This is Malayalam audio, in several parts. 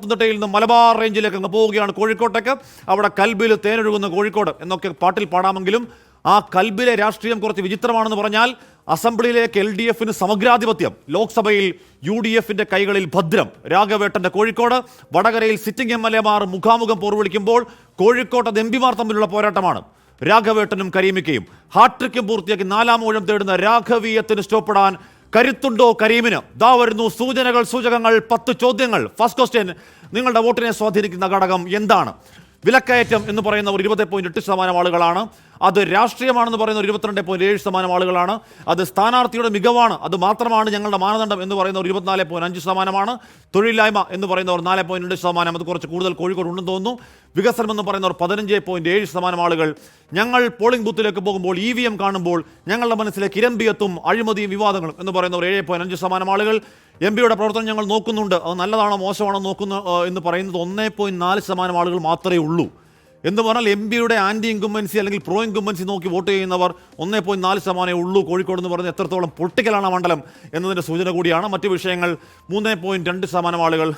പത്തനംതിട്ടയിൽ നിന്ന് മലബാർ റേഞ്ചിലേക്ക് അങ്ങ് പോവുകയാണ് കോഴിക്കോട്ടേക്ക്. അവിടെ കൽബിൽ തേനൊഴുകുന്ന കോഴിക്കോട് എന്നൊക്കെ പാട്ടിൽ പാടാമെങ്കിലും ആ കൽബിലെ രാഷ്ട്രീയം കുറച്ച് വിചിത്രമാണെന്ന് പറഞ്ഞാൽ അസംബ്ലിയിലേക്ക് LDFന് സമഗ്രാധിപത്യം, ലോക്സഭയിൽ UDFന്റെ കൈകളിൽ ഭദ്രം. രാഘവേട്ടന്റെ കോഴിക്കോട്, വടകരയിൽ സിറ്റിംഗ് MLA മാർ മുഖാമുഖം പോർവിളിക്കുമ്പോൾ കോഴിക്കോട്ട് MP-മാർ തമ്മിലുള്ള പോരാട്ടമാണ്. രാഘവേട്ടനും കരീമിക്കയും ഹാട്രിക്കും പൂർത്തിയാക്കി 4-ാം ഊഴം തേടുന്ന രാഘവീയത്തിന് സ്റ്റോപ്പിടാൻ കരുത്തുണ്ടോ കരീമിന്? ദാ വരുന്നു സൂചകങ്ങൾ 10 ചോദ്യങ്ങൾ. ഫസ്റ്റ് ക്വസ്റ്റ്യൻ, നിങ്ങളുടെ വോട്ടിനെ സ്വാധീനിക്കുന്ന ഘടകം എന്താണ്? വിലക്കയറ്റം എന്ന് പറയുന്നവർ 20.8% ആളുകളാണ്. അത് രാഷ്ട്രീയമാണെന്ന് പറയുന്നവർ 22.7% ആളുകളാണ്. അത് സ്ഥാനാർത്ഥിയുടെ മികവാണ്, അത് മാത്രമാണ് ഞങ്ങളുടെ മാനദണ്ഡം എന്ന് പറയുന്നവർ 24.5%. തൊഴിലില്ലായ്മ എന്ന് പറയുന്നവർ 4.2%. അത് കുറച്ച് കൂടുതൽ കോഴിക്കോട് ഉണ്ടെന്ന് തോന്നുന്നു. വികസനം എന്ന് പറയുന്നവർ 15.7% ആളുകൾ. ഞങ്ങൾ പോളിംഗ് ബൂത്തിലേക്ക് പോകുമ്പോൾ EVM കാണുമ്പോൾ ഞങ്ങളുടെ മനസ്സിലേക്ക് ഇരമ്പിയെത്തും അഴിമതിയും വിവാദങ്ങളും എന്ന് പറയുന്നവർ 7.5% ആളുകൾ. MP-യുടെ പ്രവർത്തനം ഞങ്ങൾ നോക്കുന്നുണ്ട്, അത് നല്ലതാണോ മോശമാണോ നോക്കുന്നു എന്ന് പറയുന്നത് 1.4% ആളുകൾ മാത്രമേ ഉള്ളൂ. എന്ന് പറഞ്ഞാൽ MP-യുടെ ആൻറ്റി ഇൻകുംബൻസി അല്ലെങ്കിൽ പ്രോ ഇൻകുംബൻസി നോക്കി വോട്ട് ചെയ്യുന്നവർ 1.4% ഉള്ളൂ. കോഴിക്കോട് എന്ന് പറഞ്ഞാൽ എത്രത്തോളം പൊളിറ്റിക്കലാണ് മണ്ഡലം എന്നതിൻ്റെ സൂചന കൂടിയാണ്. മറ്റ് വിഷയങ്ങൾ 3.2% ആളുകൾ.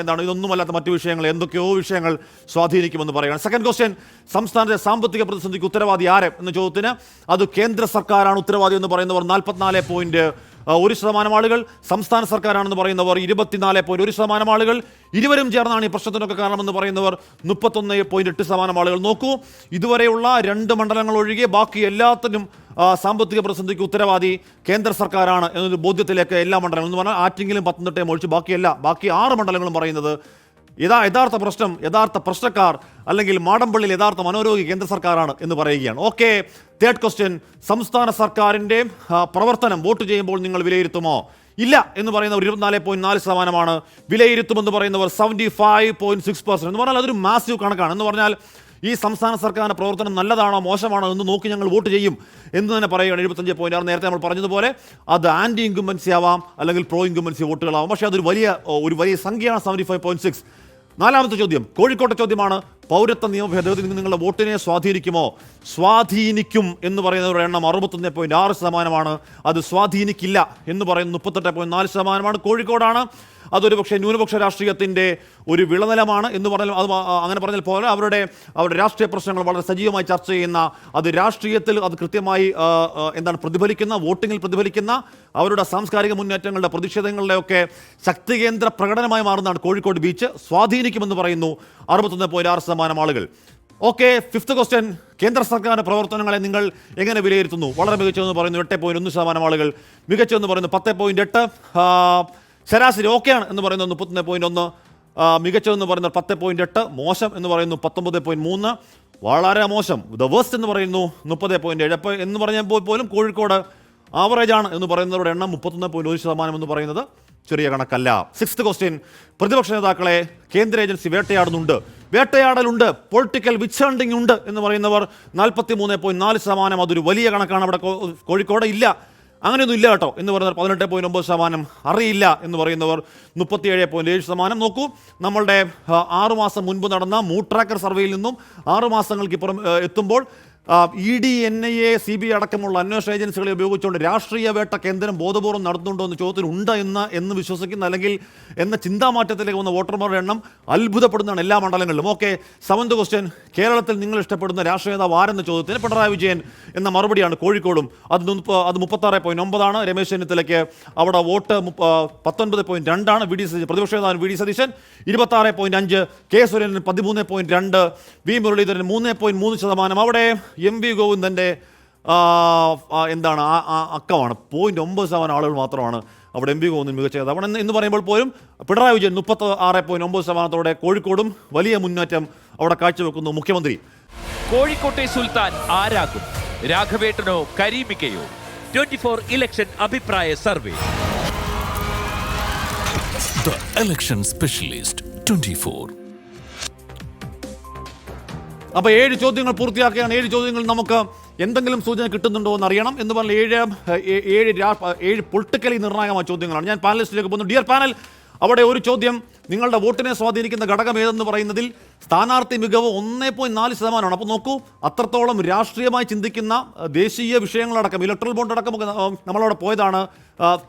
എന്താണ് ഇതൊന്നുമല്ലാത്ത മറ്റു വിഷയങ്ങൾ, എന്തൊക്കെയോ വിഷയങ്ങൾ സ്വാധീനിക്കുമെന്ന് പറയുകയാണ്. സെക്കൻഡ് ക്വസ്റ്റ്യൻ, സംസ്ഥാനത്തെ സാമ്പത്തിക പ്രതിസന്ധിക്ക് ഉത്തരവാദി ആര് എന്ന ചോദ്യത്തിന് അത് കേന്ദ്ര സർക്കാരാണ് ഉത്തരവാദി എന്ന് പറയുന്നവർ 44.1% ആളുകൾ. സംസ്ഥാന സർക്കാരാണെന്ന് പറയുന്നവർ 24.1% ആളുകൾ. ഇരുവരും ചേർന്നാണ് ഈ പ്രശ്നത്തിനൊക്കെ കാരണമെന്ന് പറയുന്നവർ 31.8% ആളുകൾ. നോക്കൂ, ഇതുവരെയുള്ള 2 മണ്ഡലങ്ങൾ ഒഴികെ ബാക്കി എല്ലാത്തിനും സാമ്പത്തിക പ്രതിസന്ധിക്ക് ഉത്തരവാദി കേന്ദ്ര സർക്കാരാണ് എന്നൊരു ബോധ്യത്തിലേക്ക് എല്ലാ മണ്ഡലങ്ങളും എന്ന് പറഞ്ഞാൽ ആറ്റിങ്ങിലും പത്തനംതിട്ടയും ഒഴിച്ച് ബാക്കി 6 മണ്ഡലങ്ങളും പറയുന്നത് യഥാർത്ഥ പ്രശ്നം, യഥാർത്ഥ പ്രശ്നക്കാർ അല്ലെങ്കിൽ മാടമ്പള്ളിയിൽ യഥാർത്ഥ മനോരോഗി കേന്ദ്ര സർക്കാരാണ് എന്ന് പറയുകയാണ്. ഓക്കെ, തേർഡ് ക്വസ്റ്റ്യൻ, സംസ്ഥാന സർക്കാരിൻ്റെ പ്രവർത്തനം വോട്ട് ചെയ്യുമ്പോൾ നിങ്ങൾ വിലയിരുത്തുമോ? ഇല്ല എന്ന് പറയുന്നവർ 24.4%. വിലയിരുത്തുമെന്ന് പറയുന്നവർ 75.6% എന്ന് പറഞ്ഞാൽ അതൊരു മാസീവ് കണക്കാണ്. എന്ന് പറഞ്ഞാൽ ഈ സംസ്ഥാന സർക്കാരിൻ്റെ പ്രവർത്തനം നല്ലതാണോ മോശമാണോ എന്ന് നോക്കി ഞങ്ങൾ വോട്ട് ചെയ്യും എന്ന് തന്നെ പറയുകയാണ്. 75.6. നേരത്തെ നമ്മൾ പറഞ്ഞതുപോലെ അത് ആൻറ്റി ഇൻകുംബൻസി ആവാം അല്ലെങ്കിൽ പ്രോ ഇൻകുംബൻസി വോട്ടുകളാവാം. പക്ഷേ അതൊരു വലിയ സംഖ്യയാണ് 75.6. 4-ാമത്തെ ചോദ്യം കോഴിക്കോട്ടെ ചോദ്യമാണ്. പൗരത്വ നിയമ ഭേദഗതി നിങ്ങളുടെ വോട്ടിനെ സ്വാധീനിക്കുമോ? സ്വാധീനിക്കും എന്ന് പറയുന്നവരുടെ എണ്ണം 61.6%. അത് സ്വാധീനിക്കില്ല എന്ന് പറയുന്നത് 38.4%. കോഴിക്കോടാണ്. അതൊരു പക്ഷേ ന്യൂനപക്ഷ രാഷ്ട്രീയത്തിൻ്റെ ഒരു വിളനിലമാണ് എന്ന് പറഞ്ഞാൽ അത് അങ്ങനെ പറഞ്ഞാൽ പോലെ അവരുടെ രാഷ്ട്രീയ പ്രശ്നങ്ങൾ വളരെ സജീവമായി ചർച്ച ചെയ്യുന്ന, അത് രാഷ്ട്രീയത്തിൽ അത് കൃത്യമായി പ്രതിഫലിക്കുന്ന, വോട്ടിങ്ങിൽ പ്രതിഫലിക്കുന്ന അവരുടെ സാംസ്കാരിക മുന്നേറ്റങ്ങളുടെ പ്രതിഷേധങ്ങളുടെയൊക്കെ ശക്തികേന്ദ്ര പ്രകടനമായി മാറുന്നതാണ് കോഴിക്കോട് ബീച്ച്. സ്വാധീനിക്കുമെന്ന് പറയുന്നു 61.6% ആളുകൾ. ഓക്കെ, ഫിഫ്ത്ത് ക്വസ്റ്റ്യൻ, കേന്ദ്ര സർക്കാരിൻ്റെ പ്രവർത്തനങ്ങളെ നിങ്ങൾ എങ്ങനെ വിലയിരുത്തുന്നു? വളരെ മികച്ചതെന്ന് പറയുന്നു 8.1% ആളുകൾ. മികച്ചതെന്ന് പറയുന്നു 10.8. ശരാശരി ഓക്കെയാണ് എന്ന് പറയുന്നത് 31.1. മികച്ചതെന്ന് പറയുന്നത് 10.8. മോശം എന്ന് പറയുന്നു 19.3. വളരെ മോശം, ദ വേസ്റ്റ് എന്ന് പറയുന്നു 30.7. അപ്പോൾ എന്ന് പറഞ്ഞപ്പോൾ പോലും കോഴിക്കോട് ആവറേജാണ് എന്ന് പറയുന്നവരുടെ എണ്ണം 31.1% എന്ന് പറയുന്നത് ചെറിയ കണക്കല്ല. സിക്സ്ത് ക്വസ്റ്റ്യൻ, പ്രതിപക്ഷ നേതാക്കളെ കേന്ദ്ര ഏജൻസി വേട്ടയാടലുണ്ട്, പൊളിറ്റിക്കൽ വിച്ച് ഹണ്ടിങ് ഉണ്ട് എന്ന് പറയുന്നവർ 43.4%. അതൊരു വലിയ കണക്കാണ്. അവിടെ കോഴിക്കോട് ഇല്ല, അങ്ങനെയൊന്നും ഇല്ല കേട്ടോ എന്ന് പറയുന്നവർ 18.9%. അറിയില്ല എന്ന് പറയുന്നവർ 37.7%. നോക്കൂ, നമ്മളുടെ 6 മാസം മുൻപ് നടന്ന മൂഡ് ട്രാക്കർ സർവേയിൽ നിന്നും 6 മാസങ്ങൾക്കിപ്പുറം എത്തുമ്പോൾ ED, NIA, CBI അടക്കമുള്ള അന്വേഷണ ഏജൻസികളെ ഉപയോഗിച്ചുകൊണ്ട് രാഷ്ട്രീയ വേട്ട കേന്ദ്രം ബോധപൂർവ്വം നടത്തുന്നുണ്ടോ എന്ന് ചോദ്യത്തിന് ഉണ്ട് എന്ന് വിശ്വസിക്കുന്ന അല്ലെങ്കിൽ എന്ന ചിന്താമാറ്റത്തിലേക്ക് വന്ന വോട്ടർമാരുടെ എണ്ണം അത്ഭുതപ്പെടുന്നതാണ് എല്ലാ മണ്ഡലങ്ങളിലും. ഓക്കെ, സെവൻത് ക്വസ്റ്റ്യൻ, കേരളത്തിൽ നിങ്ങൾ ഇഷ്ടപ്പെടുന്ന രാഷ്ട്രീയ നേതാവ് ആരെന്ന ചോദ്യത്തിന് പിണറായി വിജയൻ എന്ന മറുപടിയാണ് കോഴിക്കോടും. അത് 36.9. രമേശ് ചെന്നിത്തലയ്ക്ക് അവിടെ വോട്ട് 19.2. പ്രതിപക്ഷ നേതാവ് VD Satheesan 26.5. K Surendran 13.2. V Muraleedharan 3.3%. അവിടെ MV ഗോവിന്ദൻ്റെ അക്കമാണ് 0.9% ആളുകൾ മാത്രമാണ് അവിടെ MV ഗോവിന്ദൻ മികച്ച നേതാവ് എന്ന് പറയുമ്പോൾ പോലും പിണറായി വിജയൻ 36.9%. കോഴിക്കോടും വലിയ മുന്നേറ്റം അവിടെ കാഴ്ചവെക്കുന്നു മുഖ്യമന്ത്രി. കോഴിക്കോട്ടെ സുൽത്താൻ ആരാകും? രാഘവേട്ടനോ കരീമിക്കയോ? 24 ഇലക്ഷൻ അഭിപ്രായ സർവേ. The Election Specialist 24. അപ്പോൾ 7 ചോദ്യങ്ങൾ പൂർത്തിയാക്കുകയാണ്. 7 ചോദ്യങ്ങൾ നമുക്ക് എന്തെങ്കിലും സൂചന കിട്ടുന്നുണ്ടോ എന്ന് അറിയണം. എന്ന് പറഞ്ഞാൽ 7 പൊളിറ്റിക്കലി നിർണായകമായ ചോദ്യങ്ങളാണ്. ഞാൻ പാനലിസ്റ്റിലേക്ക് പോകുന്നു. ഡിയർ പാനൽ, അവിടെ ഒരു ചോദ്യം, നിങ്ങളുടെ വോട്ടിനെ സ്വാധീനിക്കുന്ന ഘടകം ഏതെന്ന് പറയുന്നതിൽ സ്ഥാനാർത്ഥി മികവ് 1.4%. അപ്പോൾ നോക്കൂ, അത്രത്തോളം രാഷ്ട്രീയമായി ചിന്തിക്കുന്ന ദേശീയ വിഷയങ്ങളടക്കം ഇലക്ട്രൽ ബോണ്ട് അടക്കം നമ്മളവിടെ പോയതാണ്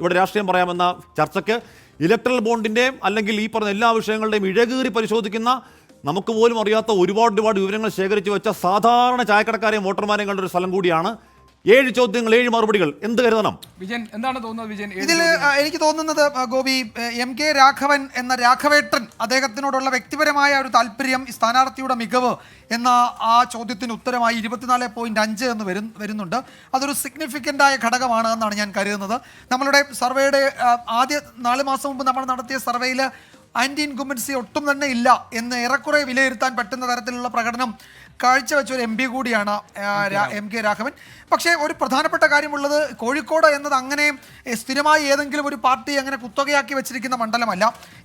ഇവിടെ രാഷ്ട്രീയം പറയാമെന്ന ചർച്ചയ്ക്ക്. ഇലക്ട്രൽ ബോണ്ടിൻ്റെ അല്ലെങ്കിൽ ഈ പറഞ്ഞ എല്ലാ വിഷയങ്ങളുടെയും ഇഴകീറി പരിശോധിക്കുന്ന നമുക്ക് പോലും അറിയാത്ത ഒരുപാട് വിവരങ്ങൾ ശേഖരിച്ചു വെച്ച സാധാരണ ചായക്കടക്കാരെയും വോട്ടർമാരെയും കണ്ട ഒരു സ്ഥലം കൂടിയാണ്. 7 ചോദ്യങ്ങൾ 7 മറുപടികൾ. എന്ത് കരുതണം? വിജയൻ, എന്താണ് തോന്നുന്നത്? വിജയൻ, ഇതിൽ എനിക്ക് തോന്നുന്നത് ഗോപി, MK രാഘവൻ എന്ന രാഘവേട്ടൻ, അദ്ദേഹത്തിനോടുള്ള വ്യക്തിപരമായ ഒരു താല്പര്യം, സ്ഥാനാർത്ഥിയുടെ മികവ് എന്ന ആ ചോദ്യത്തിന് ഉത്തരമായി 24.5 എന്ന് വരുന്നുണ്ട്. അതൊരു സിഗ്നിഫിക്കൻ്റ് ആയ ഘടകമാണ് എന്നാണ് ഞാൻ കരുതുന്നത്. നമ്മളുടെ സർവേയുടെ ആദ്യ 4 മാസം മുമ്പ് നമ്മൾ നടത്തിയ സർവേയിൽ ആൻറ്റി ഇൻകുംബൻസി ഒട്ടും തന്നെ ഇല്ല എന്ന് ഏറെക്കുറെ വിലയിരുത്താൻ പറ്റുന്ന തരത്തിലുള്ള പ്രകടനം കാഴ്ചവെച്ച ഒരു MP കൂടിയാണ് MK രാഘവൻ. പക്ഷേ ഒരു പ്രധാനപ്പെട്ട കാര്യമുള്ളത്, കോഴിക്കോട് എന്നത് അങ്ങനെ സ്ഥിരമായി ഏതെങ്കിലും ഒരു പാർട്ടി അങ്ങനെ കുത്തകയാക്കി വെച്ചിരിക്കുന്ന മണ്ഡലമല്ല.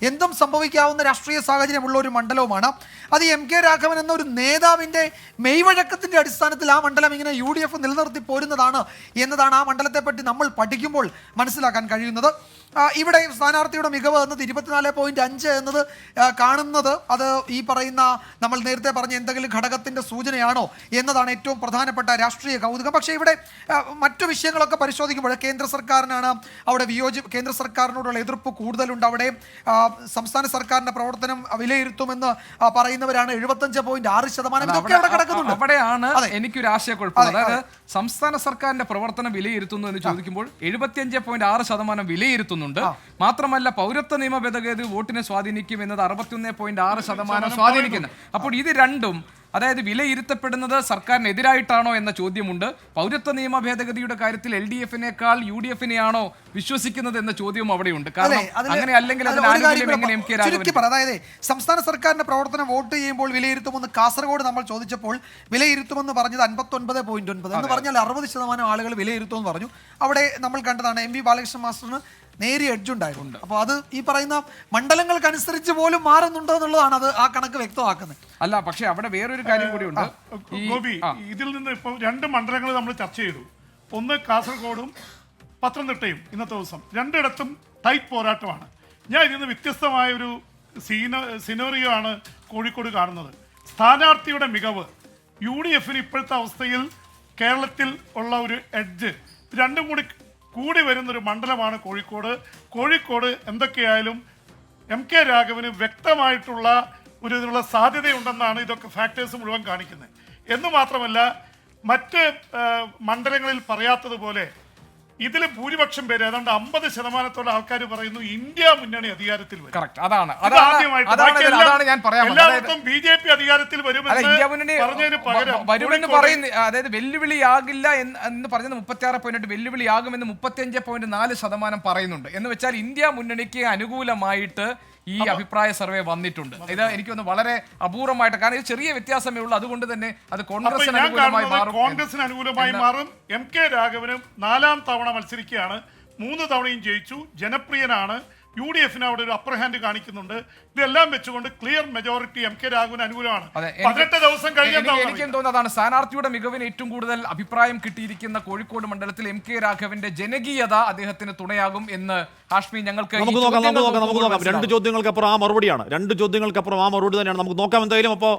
എന്തും സംഭവിക്കാവുന്ന രാഷ്ട്രീയ സാഹചര്യമുള്ള ഒരു മണ്ഡലവുമാണ്. അത് MK രാഘവൻ എന്ന ഒരു നേതാവിൻ്റെ മെയ്വഴക്കത്തിൻ്റെ അടിസ്ഥാനത്തിൽ ആ മണ്ഡലം ഇങ്ങനെ UDF നിലനിർത്തി പോരുന്നതാണ് എന്നതാണ് ആ മണ്ഡലത്തെപ്പറ്റി നമ്മൾ പഠിക്കുമ്പോൾ മനസ്സിലാക്കാൻ കഴിയുന്നത്. ഇവിടെ സ്ഥാനാർത്ഥിയുടെ മികവ് എന്നത് 24.5 എന്നത് കാണുന്നത് അത് ഈ പറയുന്ന നമ്മൾ നേരത്തെ പറഞ്ഞ എന്തെങ്കിലും ഘടകത്തിൻ്റെ സൂചനയാണോ എന്നതാണ് ഏറ്റവും പ്രധാനപ്പെട്ട രാഷ്ട്രീയ കൗതുകം. പക്ഷേ ഇവിടെ മറ്റു വിഷയങ്ങളൊക്കെ പരിശോധിക്കുമ്പോൾ കേന്ദ്ര സർക്കാരിനാണ് അവിടെ കേന്ദ്ര സർക്കാരിനോടുള്ള എതിർപ്പ് കൂടുതലുണ്ട്. അവിടെ സംസ്ഥാന സർക്കാരിൻ്റെ പ്രവർത്തനം വിലയിരുത്തുമെന്ന് പറയുന്നവരാണ് 75.6%. ഇതൊക്കെ അവിടെ കിടക്കുന്നുണ്ട്. അവിടെയാണ് എനിക്കൊരു ആശയക്കുഴപ്പം. അതായത് സംസ്ഥാന സർക്കാരിന്റെ പ്രവർത്തനം വിലയിരുത്തുന്നു എന്ന് ചോദിക്കുമ്പോൾ 75.6% വിലയിരുത്തുന്നു. മാത്രമല്ല പൗരത്വ നിയമ ഭേദഗതി വോട്ടിനെ സ്വാധീനിക്കും എന്നത് 61.6% സ്വാധീനിക്കുന്നു. അപ്പോൾ ഇത് രണ്ടും, അതായത് വിലയിരുത്തപ്പെടുന്നത് സർക്കാരിനെതിരായിട്ടാണോ എന്ന ചോദ്യമുണ്ട്. പൗരത്വ നിയമ ഭേദഗതിയുടെ കാര്യത്തിൽ LDF-നേക്കാൾ UDF-നെയാണോ വിശ്വസിക്കുന്നത് എന്ന ചോദ്യവും അവിടെയുണ്ട്. കാരണം അങ്ങനെ അല്ലെങ്കിൽ അതായത് സംസ്ഥാന സർക്കാരിന്റെ പ്രവർത്തനം വോട്ട് ചെയ്യുമ്പോൾ വിലയിരുത്തുമെന്ന് കാസർഗോഡ് നമ്മൾ ചോദിച്ചപ്പോൾ വിലയിരുത്തുമെന്ന് പറഞ്ഞത് 59.9 എന്ന് പറഞ്ഞാൽ 60% ആളുകൾ വിലയിരുത്തുമെന്ന് പറഞ്ഞു. അവിടെ നമ്മൾ കണ്ടതാണ് MP ബാലകൃഷ്ണൻ മാസ്റ്ററിന് നേരിയ എഡ്ജ് ഉണ്ടായിട്ടുണ്ട്. അപ്പോൾ അത് ഈ പറയുന്ന മണ്ഡലങ്ങൾക്കനുസരിച്ച് പോലും മാറുന്നുണ്ടോ എന്നുള്ളതാണ് അത് ആ കണക്ക് വ്യക്തമാക്കുന്നത്. അല്ല, പക്ഷെ അവിടെ വേറൊരു കാര്യം കൂടിയുണ്ട്. ഗോപി, ഇതിൽ നിന്ന് ഇപ്പോൾ 2 മണ്ഡലങ്ങൾ നമ്മൾ ചർച്ച ചെയ്തു. ഒന്ന് കാസർഗോഡും പത്തനംതിട്ടയും. ഇന്നത്തെ ദിവസം രണ്ടിടത്തും ടൈറ്റ് പോരാട്ടമാണ്. ഞാൻ ഇതിൽ നിന്ന് വ്യത്യസ്തമായ ഒരു സിനോറിയോ ആണ് കോഴിക്കോട് കാണുന്നത്. സ്ഥാനാർത്ഥിയുടെ മികവ്, UDF-ന് ഇപ്പോഴത്തെ അവസ്ഥയിൽ കേരളത്തിൽ ഉള്ള ഒരു എഡ്ജ്, രണ്ടും കൂടി വരുന്നൊരു മണ്ഡലമാണ് കോഴിക്കോട്. എന്തൊക്കെയായാലും MK രാഘവന് വ്യക്തമായിട്ടുള്ള ഇതിനുള്ള സാധ്യതയുണ്ടെന്നാണ് ഇതൊക്കെ ഫാക്ടേഴ്സ് മുഴുവൻ കാണിക്കുന്നത്. എന്ന് മാത്രമല്ല, മറ്റ് മണ്ഡലങ്ങളിൽ പറയാത്തതുപോലെ ഇതിൽ ഭൂരിപക്ഷം പേര് ഏതാണ്ട് 50% ആൾക്കാർ പറയുന്നു ഇന്ത്യ മുന്നണി അധികാരത്തിൽ വരും. എല്ലായിടത്തും BJP അധികാരത്തിൽ വരുമെന്ന് പറയുന്നു. അതായത് വെല്ലുവിളിയാകില്ല എന്ന് പറഞ്ഞത് 36.8, വെല്ലുവിളിയാകുമെന്ന് 35.4% പറയുന്നുണ്ട്. എന്ന് വെച്ചാൽ ഇന്ത്യ മുന്നണിക്ക് അനുകൂലമായിട്ട് ഈ അഭിപ്രായ സർവേ വന്നിട്ടുണ്ട്. ഇത് എനിക്ക് തോന്നുന്നു വളരെ അപൂർവമായിട്ട്, കാരണം ഇത് ചെറിയ വ്യത്യാസമേ ഉള്ളൂ. അതുകൊണ്ട് തന്നെ അത് കോൺഗ്രസിന് അനുകൂലമായി മാറും. MK രാഘവനും 4ാം തവണ മത്സരിക്കുകയാണ്. 3 തവണയും ജയിച്ചു. ജനപ്രിയനാണ്. UDF-ന് അവിടെ ഒരു അപ്പർ ഹാൻഡ് കാണിക്കുന്നുണ്ട്. ഇതെല്ലാം വെച്ചുകൊണ്ട് ക്ലിയർ മെജോറിറ്റി MK രാഘവന് അനുകൂലമാണ്. 18 ദിവസം എനിക്കും തോന്നുന്നതാണ് സ്ഥാനാർത്ഥിയുടെ മികവിന് ഏറ്റവും കൂടുതൽ അഭിപ്രായം കിട്ടിയിരിക്കുന്ന കോഴിക്കോട് മണ്ഡലത്തിൽ MK രാഘവന്റെ ജനകീയത അദ്ദേഹത്തിന് തുണയാകും എന്ന് ഹാഷ്മി ഞങ്ങൾക്ക് നോക്കാം. 2 ചോദ്യങ്ങൾക്കപ്പുറം ആ മറുപടിയാണ്. 2 ചോദ്യങ്ങൾക്കപ്പുറം ആ മറുപടി തന്നെയാണ്. നമുക്ക് നോക്കാം എന്തായാലും. അപ്പോൾ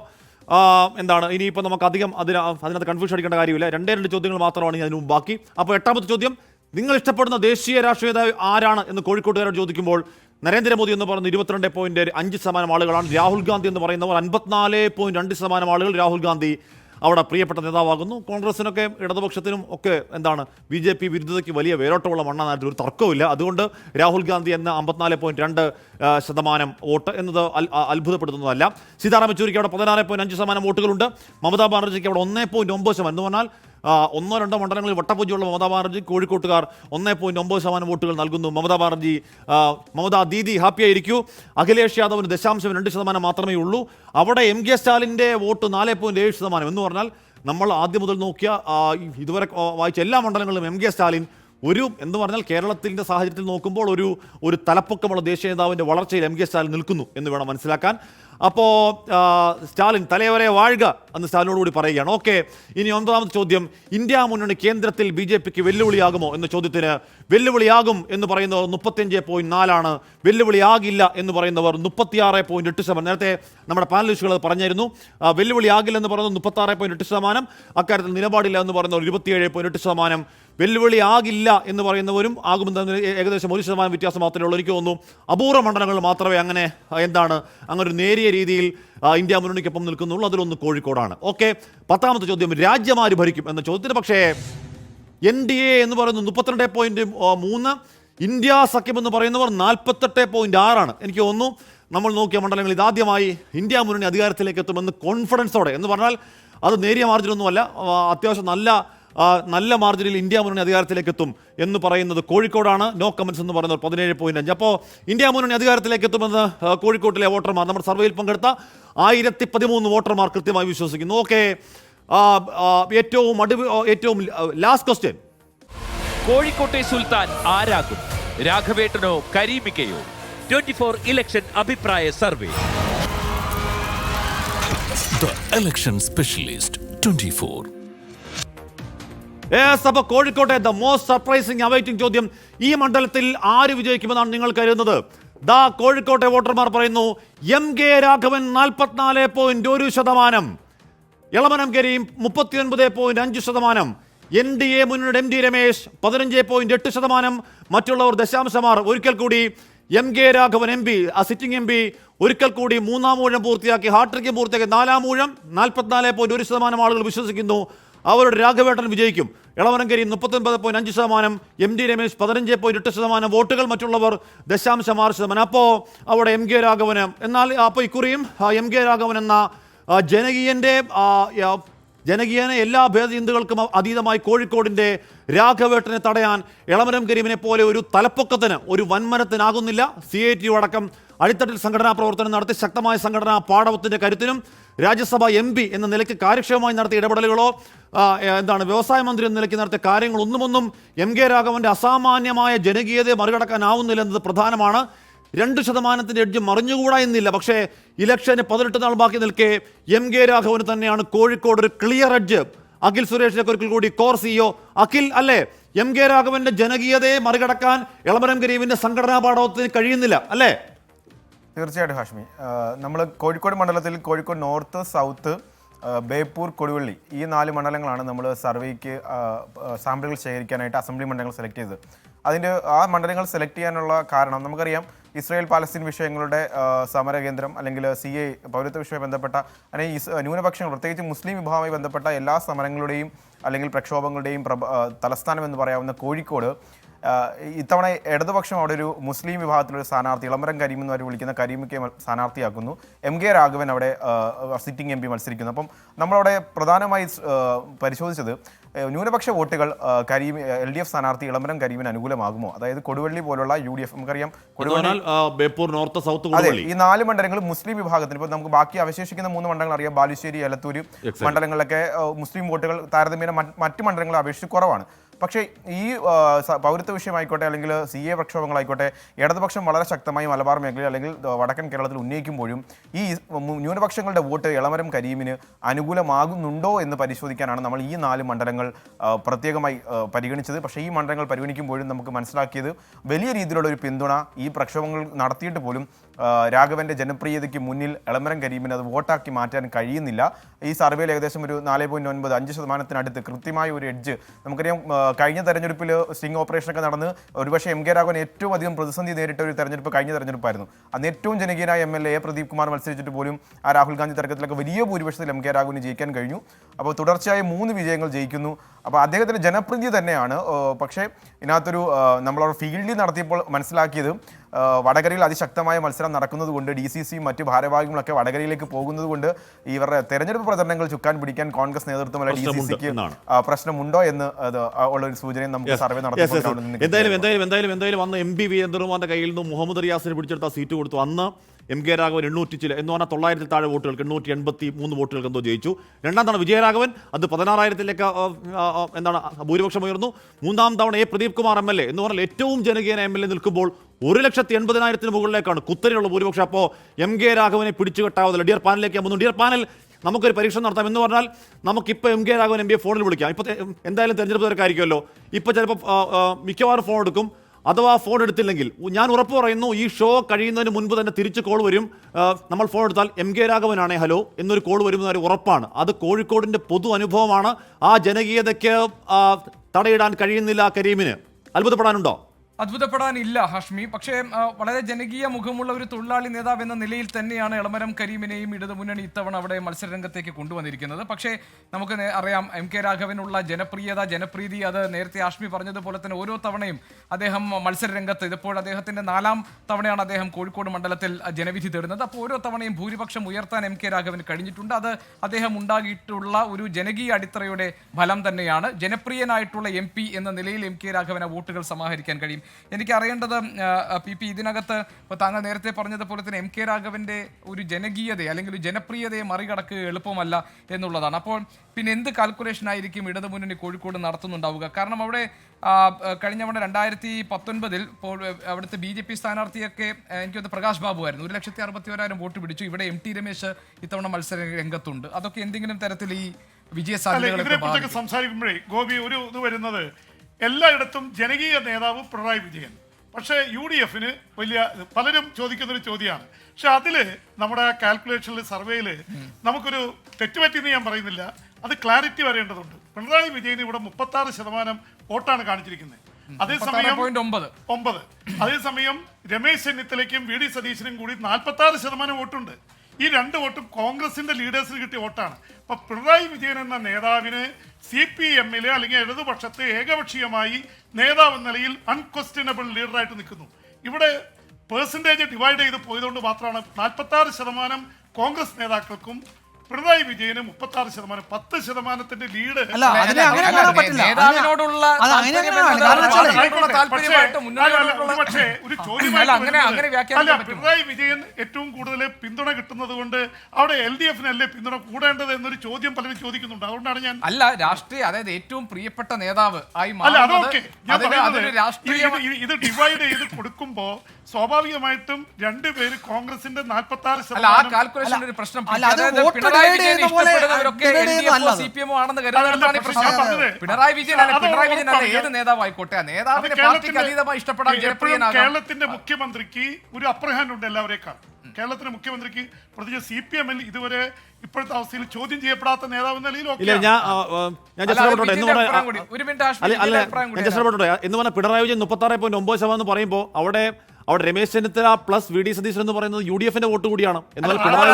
എന്താണ് ഇനിയിപ്പോൾ നമുക്ക് അധികം അതിനകത്ത് കൺഫ്യൂഷൻ അടിക്കേണ്ട കാര്യമില്ല. 2 ചോദ്യങ്ങൾ മാത്രമാണ് അതിന് മുമ്പ് ബാക്കി. അപ്പോൾ 8ാമത്തെ ചോദ്യം, നിങ്ങൾ ഇഷ്ടപ്പെടുന്ന ദേശീയ രാഷ്ട്രീയ നേതാവ് ആരാണ് എന്ന് കോഴിക്കോട്ടുകാരോട് ചോദിക്കുമ്പോൾ നരേന്ദ്രമോദി എന്ന് പറയുന്ന 22.5% ആളുകളാണ്. രാഹുൽ ഗാന്ധി എന്ന് പറയുന്നവർ 54.2% ആളുകൾ. രാഹുൽ ഗാന്ധി അവിടെ പ്രിയപ്പെട്ട നേതാവാകുന്നു. കോൺഗ്രസിനൊക്കെ ഇടതുപക്ഷത്തിനും ഒക്കെ BJP വിരുദ്ധതയ്ക്ക് വലിയ വേരോട്ടമുള്ള മണ്ണാനായിട്ട് ഒരു തർക്കമില്ല. അതുകൊണ്ട് രാഹുൽ ഗാന്ധി എന്ന 54.2% വോട്ട് എന്നത് അത്ഭുതപ്പെടുത്തുന്നതല്ല. സീതാറാം യെച്ചൂരിക്ക് അവിടെ 16.5% വോട്ടുകളുണ്ട്. മമതാ ബാനർജിക്ക് അവിടെ 1.9% എന്ന് പറഞ്ഞാൽ 1-2 മണ്ഡലങ്ങളിൽ വട്ടപ്പൂജയുള്ള മമതാ ബാനർജി കോഴിക്കോട്ടുകാർ 1.9% വോട്ടുകൾ നൽകുന്നു. മമതാ ദീദി ഹാപ്പി ആയിരിക്കൂ. അഖിലേഷ് യാദവിന് 0.2% മാത്രമേ ഉള്ളൂ. അവിടെ MK സ്റ്റാലിൻ്റെ വോട്ട് 4.7% എന്ന് പറഞ്ഞാൽ നമ്മൾ ആദ്യം മുതൽ നോക്കിയ ഇതുവരെ വായിച്ച എല്ലാ മണ്ഡലങ്ങളിലും MK സ്റ്റാലിൻ എന്ന് പറഞ്ഞാൽ കേരളത്തിൻ്റെ സാഹചര്യത്തിൽ നോക്കുമ്പോൾ ഒരു തലപ്പൊക്കമുള്ള ദേശീയ നേതാവിൻ്റെ വളർച്ചയിൽ MK സ്റ്റാലിൻ നിൽക്കുന്നു എന്ന് വേണം മനസ്സിലാക്കാൻ. അപ്പോൾ സ്റ്റാലിൻ തലവരെ വാഴുക എന്ന് സ്റ്റാലിനോട് കൂടി പറയുകയാണ്. ഓക്കെ, ഇനി ഒന്നാമത്തെ ചോദ്യം, ഇന്ത്യ മുന്നണി കേന്ദ്രത്തിൽ BJPക്ക് വെല്ലുവിളിയാകുമോ എന്ന ചോദ്യത്തിന് വെല്ലുവിളിയാകും എന്ന് പറയുന്നവർ 35.4 വെല്ലുവിളിയാകില്ല എന്ന് പറയുന്നവർ 36.8%. നേരത്തെ നമ്മുടെ പാനലിസ്റ്റുകൾ പറഞ്ഞിരുന്നു വെല്ലുവിളിയാകില്ലെന്ന് പറയുന്നത് 36.8%, അക്കാര്യത്തിൽ നിലപാടില്ല എന്ന് പറയുന്നവർ 27.8%, വെല്ലുവിളിയാകില്ല എന്ന് പറയുന്നവരും ആകുമെന്ന് ഏകദേശം 1% വ്യത്യാസം മാത്രമേ ഉള്ളൂ. എനിക്ക് തോന്നുന്നു അപൂർവ മണ്ഡലങ്ങൾ മാത്രമേ അങ്ങനെ അങ്ങനെ ഒരു നേരിയ രീതിയിൽ ഇന്ത്യ മുന്നണിക്കൊപ്പം നിൽക്കുന്നുള്ളൂ. അതിലൊന്ന് കോഴിക്കോടാണ്. ഓക്കെ, 10ാമത്തെ ചോദ്യം, രാജ്യമാര് ഭരിക്കും എന്ന ചോദ്യത്തിന് പക്ഷേ NDA എന്ന് പറയുന്നത് 32.3, ഇന്ത്യ സഖ്യം എന്ന് പറയുന്നവർ 48.6. എനിക്ക് തോന്നുന്നു നമ്മൾ നോക്കിയ മണ്ഡലങ്ങൾ ഇതാദ്യമായി ഇന്ത്യ മുന്നണി അധികാരത്തിലേക്ക് എത്തുമെന്ന് കോൺഫിഡൻസോടെ, എന്ന് പറഞ്ഞാൽ അത് നേരിയ മാർജിനൊന്നുമല്ല, അത്യാവശ്യം നല്ല മാർജിനിൽ ഇന്ത്യ മുന്നണി അധികാരത്തിലേക്ക് എത്തും എന്ന് പറയുന്നത് കോഴിക്കോടാണ്. നോ കമൻസ് എന്ന് പറയുന്നത് 17.5. അപ്പോൾ ഇന്ത്യ മുന്നണി അധികാരത്തിലേക്ക് എത്തുമെന്ന് കോഴിക്കോട്ടിലെ വോട്ടർമാർ, നമ്മുടെ സർവേയിൽ പങ്കെടുത്ത 1013 വോട്ടർമാർ കൃത്യമായി വിശ്വസിക്കുന്നു. ഓക്കെ, ഏറ്റവും ലാസ്റ്റ് ക്വസ്റ്റ്യൻ, കോഴിക്കോട്ടെ സുൽത്താൻ ആരാകും? രാഘവേട്ടനോ കരീമിക്കയോ? 24 ഇലക്ഷൻ അഭിപ്രായ സർവേ. The Election Specialist 24. അപ്പോൾ കോഴിക്കോട്ടെ ദ മോസ്റ്റ് സർപ്രൈസിംഗ് അവൈറ്റിംഗ് ചോദ്യം, ഈ മണ്ഡലത്തിൽ ആര് വിജയിക്കുമെന്നാണ് നിങ്ങൾ കരുതുന്നത്? കോഴിക്കോട്ടെ വോട്ടർമാർ പറയുന്നു MK രാഘവൻ 44.1%, എളമനം കരീം 39.5%, NDA മുന്നണിയുടെ MD രമേശ് 15.8%, മറ്റുള്ളവർ ദശാംശമാർ. ഒരിക്കൽ കൂടി MK Raghavan MP, sitting MP, ഒരിക്കൽ കൂടി 3ാം ഊഴം പൂർത്തിയാക്കി, ഹാട്രിക്കും പൂർത്തിയാക്കി 4ാം ഊഴം 44.1% ആളുകൾ വിശ്വസിക്കുന്നു അവരുടെ രാഘവേട്ടൻ വിജയിക്കും. എളമനം കരീം 39.5%, MD രമേശ് 15.8% വോട്ടുകൾ, മറ്റുള്ളവർ 0.6%. അപ്പോൾ അവിടെ MK രാഘവന്, എന്നാൽ അപ്പോൾ ഇക്കുറിയും MK രാഘവൻ എന്ന ജനകീയനെ എല്ലാ ഭേദചിന്തകൾക്കും അതീതമായി കോഴിക്കോടിൻ്റെ രാഘവേട്ടനെ തടയാൻ എളമരം കരീമിനെ പോലെ ഒരു തലപ്പൊക്കത്തിന്, ഒരു വൻമരത്തിനാകുന്നില്ല. CITU അടക്കം അടിത്തട്ടിൽ സംഘടനാ പ്രവർത്തനം നടത്തി ശക്തമായ സംഘടനാ പാടവത്തിൻ്റെ കരുത്തിനും രാജ്യസഭ MP എന്ന നിലയ്ക്ക് കാര്യക്ഷമമായി നടത്തിയ ഇടപെടലുകളോ വ്യവസായ മന്ത്രി എന്ന നിലയ്ക്ക് നടത്തിയ കാര്യങ്ങളൊന്നും MK രാഘവൻ്റെ അസാമാന്യമായ ജനകീയതയെ മറികടക്കാനാവുന്നില്ല എന്നത് പ്രധാനമാണ്. 2% എഡ്ജ് മറിഞ്ഞുകൂടാ എന്നില്ല. പക്ഷേ ഇലക്ഷന് 18 നാൾ ബാക്കി നിൽക്കെ MK രാഘവന് തന്നെയാണ് കോഴിക്കോട് ഒരു ക്ലിയർ എഡ്ജ്. അഖിൽ സുരേഷിനെ ഒരിക്കൽ കൂടി കോർ CEO അഖിൽ, അല്ലേ, MK രാഘവന്റെ ജനകീയതയെ മറികടക്കാൻ എളമരം കരീമിന്റെ സംഘടനാ പാഠവത്തിന് കഴിയുന്നില്ല, അല്ലേ? തീർച്ചയായിട്ടും ഹാഷ്മി, നമ്മൾ കോഴിക്കോട് മണ്ഡലത്തിൽ കോഴിക്കോട് നോർത്ത്, സൗത്ത്, ബേപ്പൂർ, കൊടുവള്ളി ഈ 4 മണ്ഡലങ്ങളാണ് നമ്മൾ സർവേക്ക് സാമ്പിളുകൾ ശേഖരിക്കാനായിട്ട് അസംബ്ലി മണ്ഡലങ്ങൾ സെലക്ട് ചെയ്തത്. ആ മണ്ഡലങ്ങൾ സെലക്ട് ചെയ്യാനുള്ള കാരണം നമുക്കറിയാം, ഇസ്രായേൽ പാലസ്തീൻ വിഷയങ്ങളുടെ സമരകേന്ദ്രം അല്ലെങ്കിൽ CA പൗരത്വ വിഷയവുമായി ബന്ധപ്പെട്ട അല്ലെങ്കിൽ ന്യൂനപക്ഷങ്ങൾ, പ്രത്യേകിച്ച് മുസ്ലിം വിഭാഗവുമായി ബന്ധപ്പെട്ട എല്ലാ സമരങ്ങളുടെയും അല്ലെങ്കിൽ പ്രക്ഷോഭങ്ങളുടെയും തലസ്ഥാനം എന്ന് പറയാവുന്ന കോഴിക്കോട് ഇത്തവണ ഇടതുപക്ഷം അവിടെ ഒരു മുസ്ലിം വിഭാഗത്തിലൊരു സ്ഥാനാർത്ഥി, ഇളമരം കരീം എന്ന് അവർ വിളിക്കുന്ന കരീമിക്കെ സ്ഥാനാർത്ഥിയാക്കുന്നു. MK രാഘവൻ അവിടെ സിറ്റിംഗ് MP മത്സരിക്കുന്നു. അപ്പം നമ്മളവിടെ പ്രധാനമായി പരിശോധിച്ചത് ന്യൂനപക്ഷ വോട്ടുകൾ LDF സ്ഥാനാർത്ഥി ഇളമരം കരീമിന് അനുകൂലമാകുമോ? അതായത് കൊടുവള്ളി പോലുള്ള UDF, നമുക്കറിയാം ബേപ്പൂർ, നോർത്ത്, സൗത്ത്, അതെ, ഈ 4 മണ്ഡലങ്ങൾ മുസ്ലിം വിഭാഗത്തിന്. ഇപ്പോൾ നമുക്ക് ബാക്കി അവശേഷിക്കുന്ന 3 മണ്ഡലങ്ങൾ അറിയാം, ബാലുശ്ശേരി, എലത്തൂര് മണ്ഡലങ്ങളിലൊക്കെ മുസ്ലിം വോട്ടുകൾ താരതമ്യേന മറ്റ് മണ്ഡലങ്ങളെ അപേക്ഷിച്ച് കുറവാണ്. പക്ഷേ ഈ പൗരത്വ വിഷയമായിക്കോട്ടെ അല്ലെങ്കിൽ CA പ്രക്ഷോഭങ്ങളായിക്കോട്ടെ ഇടതുപക്ഷം വളരെ ശക്തമായി മലബാർ മേഖലയിൽ അല്ലെങ്കിൽ വടക്കൻ കേരളത്തിൽ ഉന്നയിക്കുമ്പോഴും ഈ ന്യൂനപക്ഷങ്ങളുടെ വോട്ട് ഇളമരം കരീമിന് അനുകൂലമാകുന്നുണ്ടോ എന്ന് പരിശോധിക്കാനാണ് നമ്മൾ ഈ 4 മണ്ഡലങ്ങൾ പ്രത്യേകമായി പരിഗണിച്ചത്. പക്ഷേ ഈ മണ്ഡലങ്ങൾ പരിഗണിക്കുമ്പോഴും നമുക്ക് മനസ്സിലാക്കിയത് വലിയ രീതിയിലുള്ള ഒരു പിന്തുണ ഈ പ്രക്ഷോഭങ്ങൾ നടത്തിയിട്ട് പോലും രാഘവന്റെ ജനപ്രിയതയ്ക്ക് മുന്നിൽ എളമരം കരീമിന് അത് വോട്ടാക്കി മാറ്റാൻ കഴിയുന്നില്ല. ഈ സർവേയിൽ ഏകദേശം ഒരു 4.95% കൃത്യമായ ഒരു എഡ്ജ്. നമുക്കറിയാം, കഴിഞ്ഞ തെരഞ്ഞെടുപ്പിൽ സ്റ്റിംഗ് ഓപ്പറേഷനൊക്കെ നടന്ന് ഒരുപക്ഷെ MK രാഘവൻ ഏറ്റവും അധികം പ്രതിസന്ധി നേരിട്ട ഒരു തെരഞ്ഞെടുപ്പ് കഴിഞ്ഞ തെരഞ്ഞെടുപ്പായിരുന്നു. അന്ന് ഏറ്റവും ജനകീയനായ MLA പ്രദീപ് കുമാർ മത്സരിച്ചിട്ട് പോലും ആ രാഹുൽ ഗാന്ധി തർക്കത്തിലൊക്കെ വലിയ ഭൂരിപക്ഷത്തിൽ MK രാഘവന് ജയിക്കാൻ കഴിഞ്ഞു. അപ്പോൾ തുടർച്ചയായ 3 വിജയങ്ങൾ ജയിക്കുന്നു. അപ്പോൾ അദ്ദേഹത്തിൻ്റെ ജനപ്രീതി തന്നെയാണ്. പക്ഷേ ഇതിനകത്തൊരു നമ്മളവിടെ ഫീൽഡിൽ നടത്തിയപ്പോൾ മനസ്സിലാക്കിയത് വടകരയിൽ അതിശക്തമായ മത്സരം നടക്കുന്നത് കൊണ്ട് DCC മറ്റ് ഭാരവാഹികളൊക്കെ വടകരയിലേക്ക് പോകുന്നത് കൊണ്ട് ഇവരുടെ തെരഞ്ഞെടുപ്പ് പ്രചരണങ്ങൾ ചുക്കാൻ പിടിക്കാൻ കോൺഗ്രസ് നേതൃത്വം അല്ല DCCക്ക് പ്രശ്നമുണ്ടോ എന്ന് ഉള്ളൊരു സൂചനയും നമുക്ക് സർവേ നടത്തി. എന്തായാലും അന്ന് MP വീരേന്ദ്രകുമാറിന്റെ കയ്യിൽ നിന്ന് മുഹമ്മദ് റിയാസിനെ പിടിച്ചെടുത്ത സീറ്റ് കൊടുത്തു. അന്ന് MK രാഘവൻ 800 എന്ന് പറഞ്ഞാൽ 900 താഴെ വോട്ടുകൾക്ക് 883 വോട്ടുകൾക്ക് എന്തോ ജയിച്ചു. രണ്ടാം തവണ വിജയരാഘവൻ അത് 16,000-ലേക്ക് ഭൂരിപക്ഷം ഉയർന്നു. 3ാം തവണ പ്രദീപ് കുമാർ MLA എന്ന് പറഞ്ഞാൽ ഏറ്റവും ജനകീയ MLA നിൽക്കുമ്പോൾ 1,80,000 മുകളിലേക്കാണ് കുത്തനെയുള്ള ഭൂരിപക്ഷം. അപ്പോൾ എം കെ രാഘവനെ പിടിച്ചു കെട്ടാവുന്നില്ല. ഡിയർ പാനലിലേക്ക് പോകുന്നു. ഡിയർ പാനൽ, നമുക്കൊരു പരീക്ഷണം നടത്താം എന്ന് പറഞ്ഞാൽ നമുക്കിപ്പോൾ എം കെ രാഘവൻ എം പിയെ ഫോണിൽ വിളിക്കാം. ഇപ്പോൾ എന്തായാലും തെരഞ്ഞെടുപ്പ് തിരക്കായിരിക്കുമല്ലോ. ഇപ്പോൾ ചിലപ്പോൾ മിക്കവാറും ഫോൺ എടുക്കും. അഥവാ ഫോൺ എടുത്തില്ലെങ്കിൽ ഞാൻ ഉറപ്പ് പറയുന്നു, ഈ ഷോ കഴിയുന്നതിന് മുൻപ് തന്നെ തിരിച്ച് കോൾ വരും. നമ്മൾ ഫോൺ എടുത്താൽ എം കെ രാഘവനാണേ ഹലോ എന്നൊരു കോൾ വരുമെന്നൊരു ഉറപ്പാണ്. അത് കോഴിക്കോടിൻ്റെ പൊതു അനുഭവമാണ്. ആ ജനകീയതയ്ക്ക് തടയിടാൻ കഴിയുന്നില്ല കരീമിന്. അത്ഭുതപ്പെടാനുണ്ടോ? അത്ഭുതപ്പെടാനില്ല ഹാഷ്മി. പക്ഷേ വളരെ ജനകീയ മുഖമുള്ള ഒരു തൊഴിലാളി നേതാവ് എന്ന നിലയിൽ തന്നെയാണ് എളമരം കരീമിനെയും ഇടതുമുന്നണി ഇത്തവണ അവിടെ മത്സരരംഗത്തേക്ക് കൊണ്ടുവന്നിരിക്കുന്നത്. പക്ഷേ നമുക്ക് അറിയാം എം കെ രാഘവനുള്ള ജനപ്രീതി അത് നേരത്തെ ഹാഷ്മി പറഞ്ഞതുപോലെ തന്നെ ഓരോ തവണയും അദ്ദേഹം മത്സരരംഗത്ത്, ഇതിപ്പോൾ അദ്ദേഹത്തിന്റെ 4ാം തവണയാണ് അദ്ദേഹം കോഴിക്കോട് മണ്ഡലത്തിൽ ജനവിധി തേടുന്നത്. അപ്പോൾ ഓരോ തവണയും ഭൂരിപക്ഷം ഉയർത്താൻ എം കെ രാഘവന് കഴിഞ്ഞിട്ടുണ്ട്. അത് അദ്ദേഹം ഉണ്ടാക്കിയിട്ടുള്ള ഒരു ജനകീയ അടിത്തറയുടെ ഫലം തന്നെയാണ്. ജനപ്രിയനായിട്ടുള്ള എം പി എന്ന നിലയിൽ എം കെ രാഘവന് വോട്ടുകൾ സമാഹരിക്കാൻ കഴിയും. എനിക്ക് അറിയേണ്ടത് പി ഇതിനകത്ത് ഇപ്പോൾ താങ്കൾ നേരത്തെ പറഞ്ഞതുപോലെ തന്നെ എം കെ രാഘവന്റെ ഒരു ജനകീയതയെ അല്ലെങ്കിൽ ഒരു ജനപ്രിയതയെ മറികടക്കുക എളുപ്പമല്ല എന്നുള്ളതാണ്. അപ്പോൾ പിന്നെ എന്ത് കാൽക്കുലേഷൻ ആയിരിക്കും ഇടതുമുന്നണി കോഴിക്കോട് നടത്തുന്നുണ്ടാവുക? കാരണം അവിടെ കഴിഞ്ഞ തവണ 2019 ഇപ്പോൾ അവിടുത്തെ BJP സ്ഥാനാർത്ഥിയൊക്കെ എനിക്കൊന്ന് പ്രകാശ് ബാബു ആയിരുന്നു. 1,61,000 വോട്ട് പിടിച്ചു. ഇവിടെ MT രമേശ് ഇത്തവണ മത്സര രംഗത്തുണ്ട്. അതൊക്കെ എന്തെങ്കിലും തരത്തിൽ ഈ വിജയ സാധ്യതകളെ സംസാരിക്കുമ്പോഴേ ഗോപി ഒരു ഇത് വരുന്നത്, എല്ലായിടത്തും ജനകീയ നേതാവ് പിണറായി വിജയൻ. പക്ഷേ UDF വലിയ പലരും ചോദിക്കുന്നൊരു ചോദ്യമാണ്. പക്ഷെ അതിൽ നമ്മുടെ കാൽക്കുലേഷനിൽ സർവേയിൽ നമുക്കൊരു തെറ്റുപറ്റിയെന്ന് ഞാൻ പറയുന്നില്ല, അത് ക്ലാരിറ്റി വരേണ്ടതുണ്ട്. പിണറായി വിജയന് ഇവിടെ 36% വോട്ടാണ് കാണിച്ചിരിക്കുന്നത്. അതേസമയം രമേശ് ചെന്നിത്തലയ്ക്കും VD സതീശനും കൂടി 46% വോട്ടുണ്ട്. ഈ 2 വോട്ടും കോൺഗ്രസിന്റെ ലീഡേഴ്സിന് കിട്ടിയ വോട്ടാണ്. അപ്പൊ പിണറായി വിജയൻ എന്ന നേതാവിന് CPM അല്ലെങ്കിൽ ഇടതുപക്ഷത്തെ ഏകപക്ഷീയമായി നേതാവ് എന്ന നിലയിൽ അൺക്വസ്റ്റ്യനബിൾ ലീഡറായിട്ട് നിൽക്കുന്നു. ഇവിടെ പെർസെൻറ്റേജ് ഡിവൈഡ് ചെയ്ത് പോയതുകൊണ്ട് മാത്രമാണ് 46% കോൺഗ്രസ് നേതാക്കൾക്കും പിണറായി വിജയന് 36%, 10% ലീഡ്. പക്ഷേ ഒരു ചോദ്യം, പിണറായി വിജയൻ ഏറ്റവും കൂടുതൽ പിന്തുണ കിട്ടുന്നത് കൊണ്ട് അവിടെ LDF-നല്ലേ പിന്തുണ കൂടേണ്ടത് എന്നൊരു ചോദ്യം പലരും ചോദിക്കുന്നുണ്ട്. അതുകൊണ്ടാണ് ഞാൻ രാഷ്ട്രീയ, അതായത് ഏറ്റവും പ്രിയപ്പെട്ട നേതാവ് ആയി ഇത് ഡിവൈഡ് ചെയ്ത് കൊടുക്കുമ്പോ സ്വാഭാവികമായിട്ടും 2 പേര് കോൺഗ്രസിന്റെ 46%. കേരളത്തിന്റെ മുഖ്യമന്ത്രിക്ക് ഒരു അപ്രഹാൻ ഉണ്ട് എല്ലാവരേക്കാൾ. കേരളത്തിന്റെ മുഖ്യമന്ത്രിക്ക് പ്രത്യേകിച്ച് CPM-ൽ ഇതുവരെ ഇപ്പോഴത്തെ അവസ്ഥയിൽ ചോദ്യം ചെയ്യപ്പെടാത്ത നേതാവ് എന്ന നിലയിൽ എന്ന് പറഞ്ഞാൽ പിണറായി വിജയൻ 36.9% പറയുമ്പോൾ അവിടെ രമേശ് ചെന്നിത്തല പ്ലസ് VD സതീശൻ എന്ന് പറയുന്നത് UDF-ന്റെ വോട്ട് കൂടിയാണ്. എന്നാൽ പിണറായി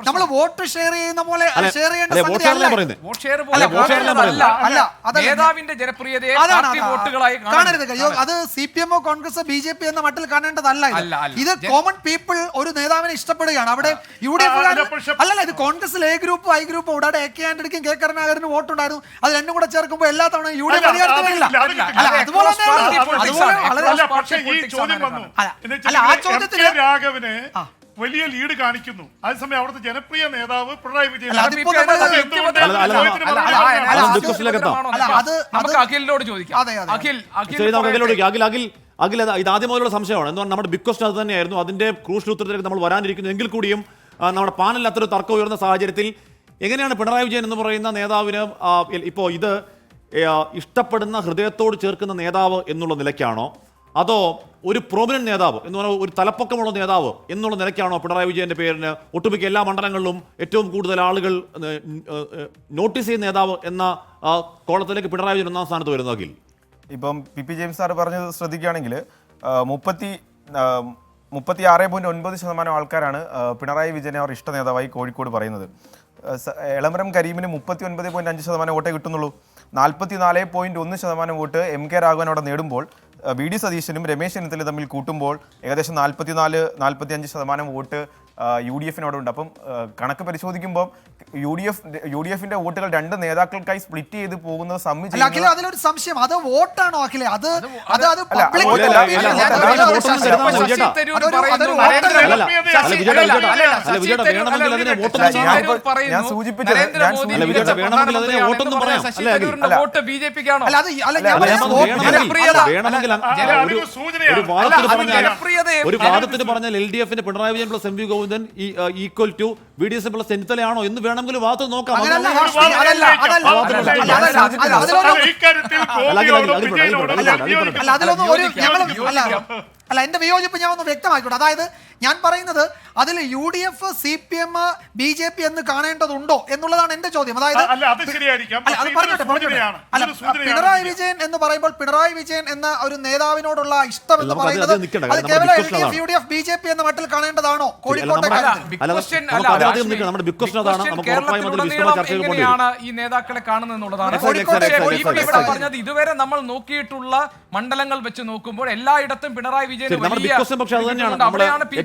നമ്മൾ വോട്ട് ഷെയർ ചെയ്യുന്ന പോലെ കാണരുത്. അത് CPM-ഓ കോൺഗ്രസ് BJP എന്ന മട്ടിൽ കാണേണ്ടതല്ല. ഇത് കോമൺ പീപ്പിൾ ഒരു നേതാവിനെ ഇഷ്ടപ്പെടുകയാണ്. അവിടെ UDF അല്ലല്ല, ഇത് കോൺഗ്രസിൽ A ഗ്രൂപ്പും I ഗ്രൂപ്പും ഇവിടെ AK ആന്റണിക്കും K കരുണാകരനും വോട്ടുണ്ടായിരുന്നു. അത് 2 കൂടെ ചേർക്കുമ്പോൾ എല്ലാ തവണ UDF അധികാരത്തിലില്ല. രാഘവന് വലിയ ലീഡ് കാണിക്കുന്നു. അതേസമയം അവിടുത്തെ ജനപ്രിയ നേതാവ് പിണറായി വിജയൻ. ഇത് ആദ്യം മുതലുള്ള സംശയമാണ്. എന്ന് പറഞ്ഞാൽ നമ്മുടെ ബിഗ് ക്വസ്റ്റൻ അത് തന്നെയായിരുന്നു. അതിന്റെ ക്രൂഷ്യൽ ഉത്തരത്തിലേക്ക് നമ്മൾ വരാനിരിക്കുന്നു. എങ്കിൽ കൂടിയും നമ്മുടെ പാനലിൽ അത്രയൊരു തർക്കം ഉയർന്ന സാഹചര്യത്തിൽ എങ്ങനെയാണ് പിണറായി വിജയൻ എന്ന് പറയുന്ന നേതാവിന് ഇപ്പോൾ ഇത് ഇഷ്ടപ്പെടുന്ന, ഹൃദയത്തോട് ചേർക്കുന്ന നേതാവ് എന്നുള്ള നിലയ്ക്കാണോ, അതോ ഒരു പ്രോമിനന്റ് നേതാവ് എന്ന് പറഞ്ഞാൽ ഒരു തലപ്പൊക്കമുള്ള നേതാവ് എന്നുള്ള നിലയ്ക്കാണോ പിണറായി വിജയന്റെ പേരിന് ഒട്ടുമിക്ക എല്ലാ മണ്ഡലങ്ങളിലും ഏറ്റവും കൂടുതൽ ആളുകൾ നോട്ടീസ് ചെയ്യുന്ന നേതാവ് എന്ന കോളത്തിലേക്ക് പിണറായി വിജയൻ 1ാം സ്ഥാനത്ത് വരുന്നെങ്കിൽ? ഇപ്പം PP ജെയിംസ് സാർ പറഞ്ഞത് ശ്രദ്ധിക്കുകയാണെങ്കിൽ 36.9% ആൾക്കാരാണ് പിണറായി വിജയനെ അവർ ഇഷ്ട നേതാവായി കോഴിക്കോട് പറയുന്നത്. എളമരം കരീമിന് 39.5% വോട്ടേ കിട്ടുന്നുള്ളൂ. 44.1% വോട്ട് MK രാഘവൻ അവിടെ നേടുമ്പോൾ VD സതീശനും രമേശ് ചെന്നിത്തലയും തമ്മിൽ കൂട്ടുമ്പോൾ ഏകദേശം 44-45% വോട്ട് UDF ഉണ്ട്. അപ്പം കണക്ക് പരിശോധിക്കുമ്പോൾ UDF-ന്റെ വോട്ടുകൾ രണ്ട് നേതാക്കൾക്കായി സ്പ്ലിറ്റ് ചെയ്ത് പോകുന്നത് അല്ല അഖില, അതിലൊരു സംശയം, അത് വോട്ടാണോ അഖിലെ? അത് ഞാൻ സൂചിപ്പിച്ചത് ഒരു വാദത്തിന് പറഞ്ഞാൽ LDF-ന് Pinarayi Vijayan plus MV Govindan equal to VDS plus ചെന്നിത്തലയാണോ എന്ന് വേണമെങ്കിൽ വാദം നോക്കാം. അല്ല, എന്റെ വിയോജിപ്പ് ഞാൻ ഒന്ന് വ്യക്തമാക്കിക്കോട്ടെ. അതായത് ഞാൻ പറയുന്നത് അതിൽ UDF, CPM, BJP എന്ന് കാണേണ്ടതുണ്ടോ എന്നുള്ളതാണ് എന്റെ ചോദ്യം. അതായത് പിണറായി വിജയൻ എന്ന് പറയുമ്പോൾ പിണറായി വിജയൻ എന്ന ഒരു നേതാവിനോടുള്ള ഇഷ്ടം എന്ന് പറയുന്നത് അത് കേവലം LDF, UDF, BJP എന്ന മട്ടിൽ കാണേണ്ടതാണോ കോഴിക്കോട്ടെ? ഈ നേതാക്കളെ കാണുന്നത് എന്നുള്ളതാണ് പറഞ്ഞത്. ഇതുവരെ നമ്മൾ നോക്കിയിട്ടുള്ള മണ്ഡലങ്ങൾ വെച്ച് നോക്കുമ്പോൾ എല്ലായിടത്തും പിണറായി വിജയൻ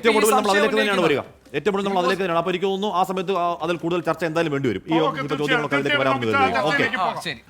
ഏറ്റവും നമ്മൾ അതിലേക്ക് തന്നെയാണ്. അപ്പൊ എനിക്ക് തോന്നുന്നു ആ സമയത്ത് അതിൽ കൂടുതൽ ചർച്ച എന്തായാലും വേണ്ടി വരും. ഈ ചോദ്യങ്ങളൊക്കെ അതിലേക്ക് വരാമെന്ന് കരുതുന്നു. ഓക്കെ, ശരി.